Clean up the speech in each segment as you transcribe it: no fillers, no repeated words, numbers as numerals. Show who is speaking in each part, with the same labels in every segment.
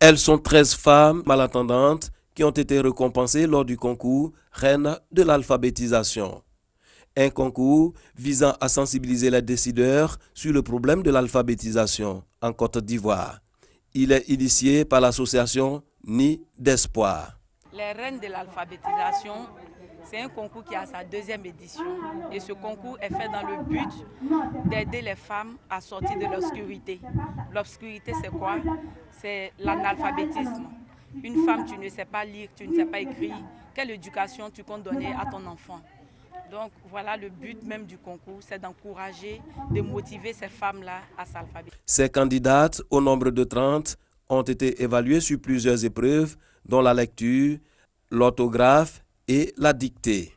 Speaker 1: Elles sont 13 femmes malentendantes qui ont été récompensées lors du concours Reine de l'alphabétisation. Un concours visant à sensibiliser les décideurs sur le problème de l'alphabétisation en Côte d'Ivoire. Il est initié par l'association Nid d'Espoir.
Speaker 2: Les Reines de l'alphabétisation, c'est un concours qui a sa deuxième édition. Et ce concours est fait dans le but d'aider les femmes à sortir de l'obscurité. L'obscurité, c'est quoi? C'est l'analphabétisme. Une femme, tu ne sais pas lire, tu ne sais pas écrire. Quelle éducation tu comptes donner à ton enfant? Donc voilà le but même du concours, c'est d'encourager, de motiver ces femmes-là à s'alphabétiser.
Speaker 1: Ces candidates, au nombre de 30, ont été évaluées sur plusieurs épreuves, dont la lecture, l'orthographe et la dictée.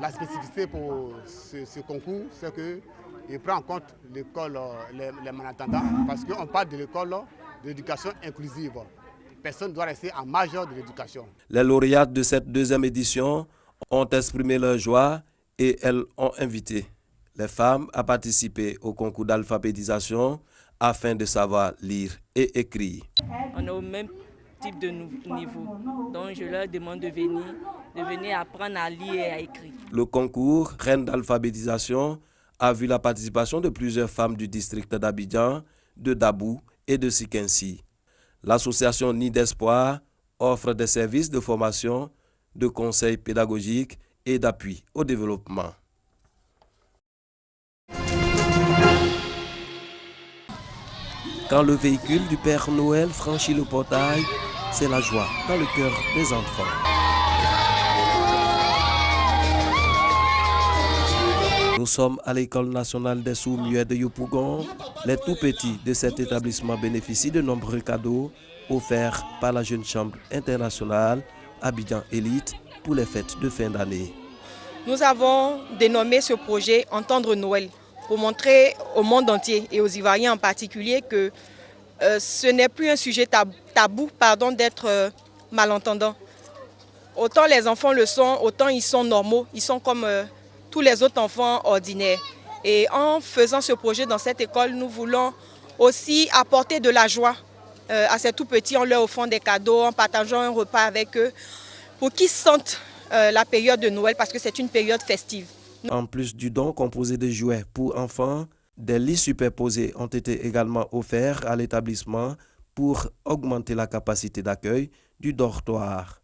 Speaker 3: La spécificité pour ce concours, c'est qu'il prend en compte l'école, les malentendants, parce qu'on parle de l'école de l'éducation inclusive. Personne ne doit rester en marge de l'éducation.
Speaker 1: Les lauréates de cette deuxième édition ont exprimé leur joie et elles ont invité les femmes à participer au concours d'alphabétisation afin de savoir lire et écrire.
Speaker 2: On est au même type de niveau, donc je leur demande de venir apprendre à lire et à écrire.
Speaker 1: Le concours Reine d'alphabétisation a vu la participation de plusieurs femmes du district d'Abidjan, de Dabou et de Sikensi. L'association Nid d'Espoir offre des services de formation, de conseils pédagogiques et d'appui au développement. Quand le véhicule du Père Noël franchit le portail, c'est la joie dans le cœur des enfants. Nous sommes à l'École nationale des sourds-muets de Yopougon. Les tout-petits de cet établissement bénéficient de nombreux cadeaux offerts par la Jeune Chambre internationale Abidjan Élite pour les fêtes de fin d'année.
Speaker 4: Nous avons dénommé ce projet Entendre Noël pour montrer au monde entier et aux Ivoiriens en particulier que ce n'est plus un sujet tabou d'être malentendant. Autant les enfants le sont, autant ils sont normaux, ils sont comme tous les autres enfants ordinaires. Et en faisant ce projet dans cette école, nous voulons aussi apporter de la joie à ces tout-petits en leur offrant des cadeaux, en partageant un repas avec eux, pour qu'ils sentent la période de Noël, parce que c'est une période festive.
Speaker 1: En plus du don composé de jouets pour enfants, des lits superposés ont été également offerts à l'établissement pour augmenter la capacité d'accueil du dortoir.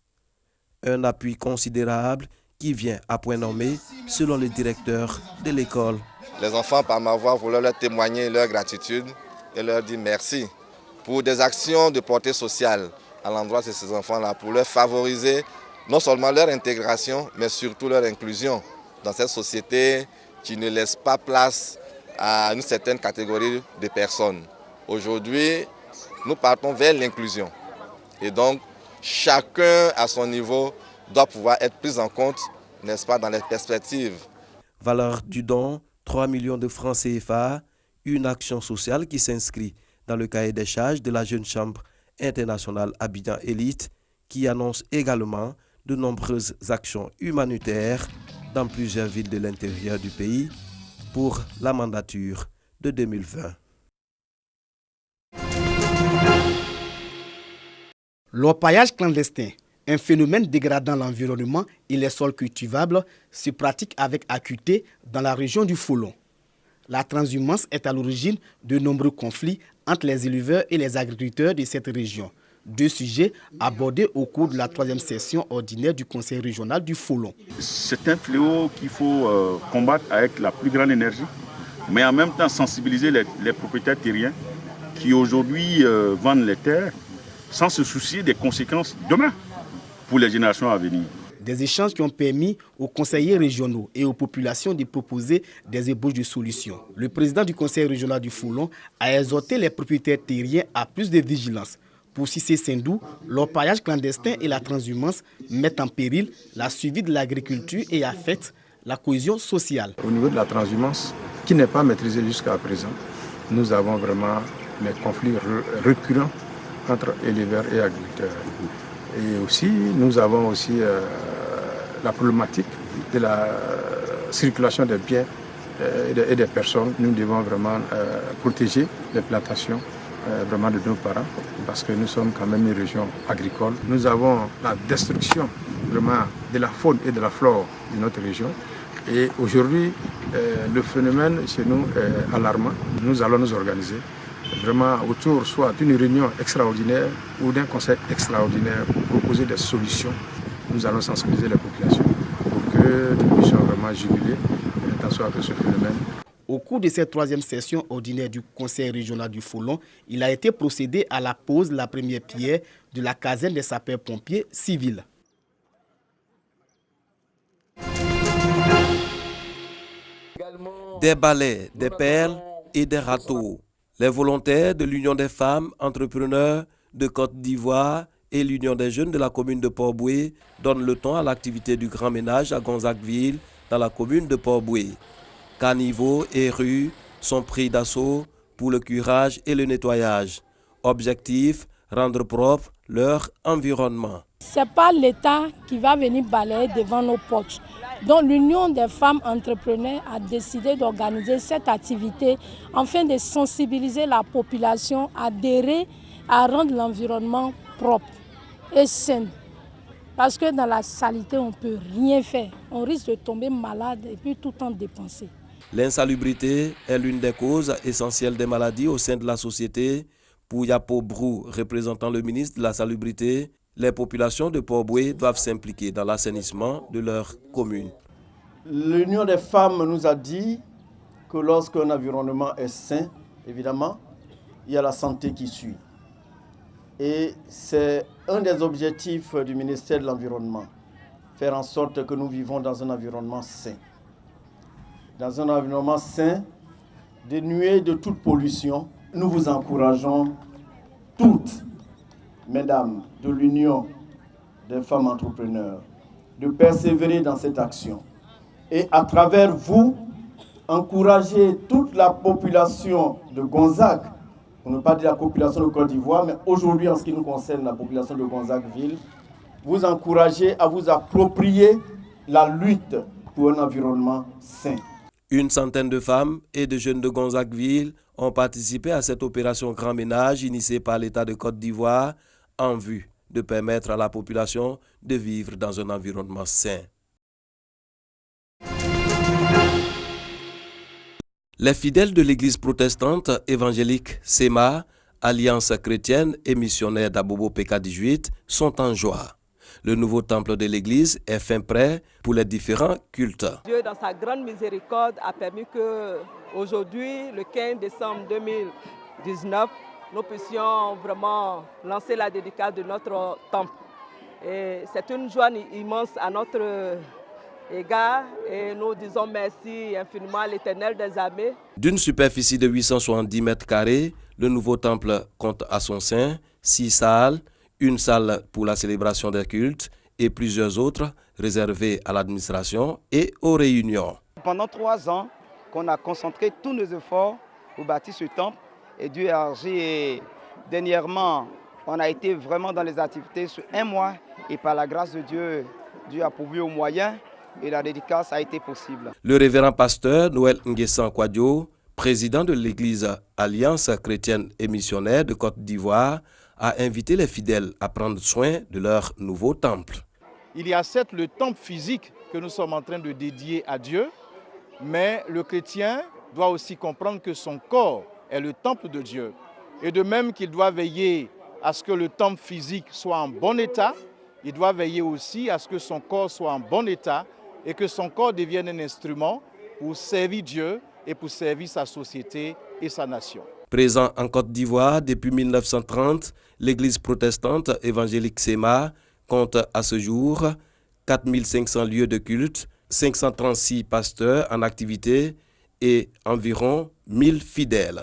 Speaker 1: Un appui considérable qui vient à point nommé selon le directeur de l'école.
Speaker 5: Les enfants, par ma voix, voulaient leur témoigner leur gratitude et leur dire merci pour des actions de portée sociale à l'endroit de ces enfants-là, pour leur favoriser non seulement leur intégration, mais surtout leur inclusion dans cette société qui ne laisse pas place à une certaine catégorie de personnes. Aujourd'hui, nous partons vers l'inclusion. Et donc, chacun à son niveau doit pouvoir être pris en compte, n'est-ce pas, dans les perspectives.
Speaker 1: Valeur du don, 3 millions de francs CFA, une action sociale qui s'inscrit dans le cahier des charges de la Jeune Chambre internationale Abidjan Élite, qui annonce également de nombreuses actions humanitaires dans plusieurs villes de l'intérieur du pays pour la mandature de 2020.
Speaker 6: L'orpaillage clandestin, un phénomène dégradant l'environnement et les sols cultivables, se pratique avec acuité dans la région du Foulon. La transhumance est à l'origine de nombreux conflits entre les éleveurs et les agriculteurs de cette région. Deux sujets abordés au cours de la 3e session ordinaire du Conseil régional du Foulon.
Speaker 7: C'est un fléau qu'il faut combattre avec la plus grande énergie, mais en même temps sensibiliser les propriétaires terriens qui aujourd'hui vendent les terres sans se soucier des conséquences demain pour les générations à venir.
Speaker 6: Des échanges qui ont permis aux conseillers régionaux et aux populations de proposer des ébauches de solutions. Le président du Conseil régional du Foulon a exhorté les propriétaires terriens à plus de vigilance. Pour Cissé Sendou, l'orpaillage clandestin et la transhumance mettent en péril la survie de l'agriculture et affectent la cohésion sociale.
Speaker 8: Au niveau de la transhumance, qui n'est pas maîtrisée jusqu'à présent, nous avons vraiment les conflits récurrents entre éleveurs et agriculteurs. Et aussi, nous avons aussi la problématique de la circulation des biens et des personnes. Nous devons vraiment protéger les plantations vraiment de nos parents, parce que nous sommes quand même une région agricole. Nous avons la destruction vraiment de la faune et de la flore de notre région. Et aujourd'hui, le phénomène chez nous est alarmant. Nous allons nous organiser vraiment autour soit d'une réunion extraordinaire ou d'un conseil extraordinaire pour proposer des solutions. Nous allons sensibiliser les populations pour que nous puissions vraiment juguler attention à ce phénomène.
Speaker 6: Au cours de cette troisième session ordinaire du Conseil régional du Folon, il a été procédé à la pose de la première pierre de la caserne des sapeurs-pompiers civils.
Speaker 1: Des balais, des perles et des râteaux. Les volontaires de l'Union des femmes entrepreneurs de Côte d'Ivoire et l'Union des jeunes de la commune de Port-Bouët donnent le ton à l'activité du grand ménage à Gonzagueville dans la commune de Port-Bouët. Caniveaux et rues sont pris d'assaut pour le curage et le nettoyage. Objectif, rendre propre leur environnement.
Speaker 9: Ce n'est pas l'État qui va venir balayer devant nos portes. Donc l'Union des femmes entrepreneurs a décidé d'organiser cette activité afin de sensibiliser la population à adhérer à rendre l'environnement propre et sain. Parce que dans la saleté, on ne peut rien faire. On risque de tomber malade et puis tout le temps dépenser.
Speaker 1: L'insalubrité est l'une des causes essentielles des maladies au sein de la société. Pour Yapo Brou, représentant le ministre de la Salubrité, les populations de Port-Bouët doivent s'impliquer dans l'assainissement de leur commune.
Speaker 10: L'Union des femmes nous a dit que lorsqu'un environnement est sain, évidemment, il y a la santé qui suit. Et c'est un des objectifs du ministère de l'Environnement, faire en sorte que nous vivons dans un environnement sain. Dans un environnement sain, dénué de toute pollution, nous vous encourageons toutes, mesdames de l'Union des femmes entrepreneurs, de persévérer dans cette action. Et à travers vous, encourager toute la population de Gonzague, pour ne pas dire la population de Côte d'Ivoire, mais aujourd'hui en ce qui nous concerne la population de Gonzagueville, vous encourager à vous approprier la lutte pour un environnement sain.
Speaker 1: Une centaine de femmes et de jeunes de Gonzagueville ont participé à cette opération Grand Ménage initiée par l'État de Côte d'Ivoire en vue de permettre à la population de vivre dans un environnement sain. Les fidèles de l'église protestante évangélique SEMA, Alliance chrétienne et missionnaire d'Abobo PK18, sont en joie. Le nouveau temple de l'église est fin prêt pour les différents cultes.
Speaker 11: Dieu, dans sa grande miséricorde, a permis que aujourd'hui, le 15 décembre 2019, nous puissions vraiment lancer la dédicace de notre temple. Et c'est une joie immense à notre égard et nous disons merci infiniment à l'Éternel des armées.
Speaker 1: D'une superficie de 870 mètres carrés, le nouveau temple compte à son sein 6 salles, une salle pour la célébration des cultes et plusieurs autres réservées à l'administration et aux réunions.
Speaker 12: Pendant 3 ans, qu'on a concentré tous nos efforts pour bâtir ce temple et Dieu a agi et dernièrement, on a été vraiment dans les activités sur 1 mois et par la grâce de Dieu, Dieu a pourvu aux moyens et la dédicace a été possible.
Speaker 1: Le révérend pasteur Noël Nguessan Kwadjo, président de l'église Alliance chrétienne et missionnaire de Côte d'Ivoire, a invité les fidèles à prendre soin de leur nouveau temple.
Speaker 13: Il y a certes le temple physique que nous sommes en train de dédier à Dieu, mais le chrétien doit aussi comprendre que son corps est le temple de Dieu. Et de même qu'il doit veiller à ce que le temple physique soit en bon état, il doit veiller aussi à ce que son corps soit en bon état et que son corps devienne un instrument pour servir Dieu et pour servir sa société et sa nation.
Speaker 1: Présent en Côte d'Ivoire depuis 1930, l'église protestante évangélique SEMA compte à ce jour 4500 lieux de culte, 536 pasteurs en activité et environ 1000 fidèles.